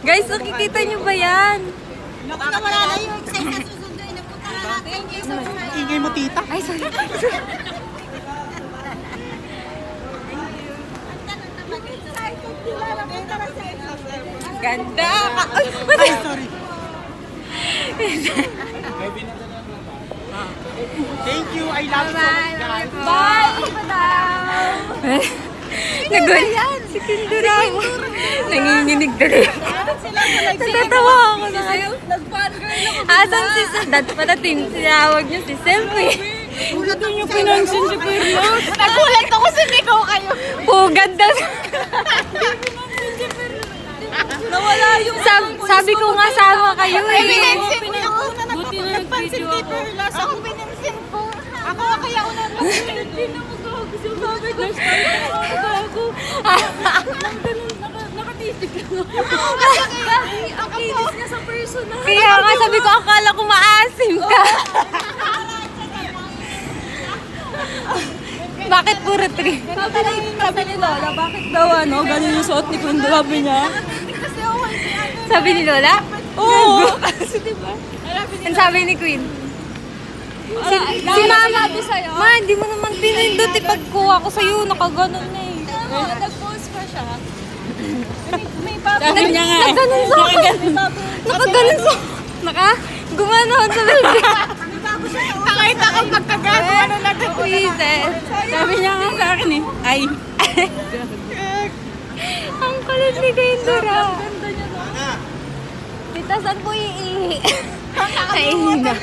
Guys, nakikita nyo ba yan? Naku na wala na yung exercise na susunduin. Nagpunta na natin. Thank you so much. Ingay mo, tita. Ay, sorry. Ganda! Ay, sorry. Thank you. I love you so much, guys. Bye! Nagulat si Kindura. Nanginginig tuloy. Natatawa ako na. Asan si Patatin? Sinawag niyo si Selfie. Ulat niyo pinansin si Perlos. Nagulat ako sa ikaw kayo. Pugad daw. Nawala yung Sabi ko nga sama kayo eh. pinansin mo ako na nagpansin kay Perlos. Ako pinansin ko. Ako kaya ako nagpansin. Nakinis niya sa personal. Kaya nga sabi ko, akala ko maasim ka. Bakit puro 3? Sabi ni Lola, bakit daw ganun yung suot ni Kundo? Sabi niya. Kasi ako Sabi ni Lola? Oo. Kasi diba? Ang sabi ni Queen? Si Mama, Ma, hindi mo naman pinindot. Pagkuha ko sa'yo, nakaganon na eh. Nag-post pa siya. May bago. Sabi niya nga eh. Nakaganon sa ako. Nakaganon sa gumanon sa baby. Nakita ko pagkagagawa na Quizzes. Sabi niya nga sa akin eh. Ay. Ang kulit ni Kendra. Ganda niya no. Tita, saan po iihi? Kaihina.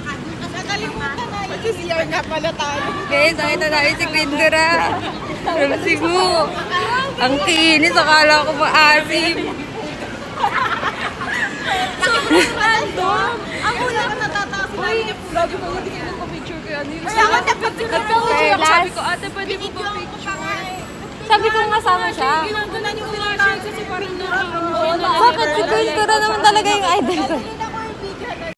Nakalimutan na. Mag-CR nga pala tayo. Guys, nakita namin si Kendra. From Cebu. Ang kinis, akala ko maasim. Random. Ang una ka natataas. Lagi ko hindi ka nagpa-picture kaya ano yung sabi ko, ate, pwede mo ba picture? Sabi ko nga sama siya. Ginagawa niyo yung kasi parang Bakit si Kendra naman talaga yung idol ko?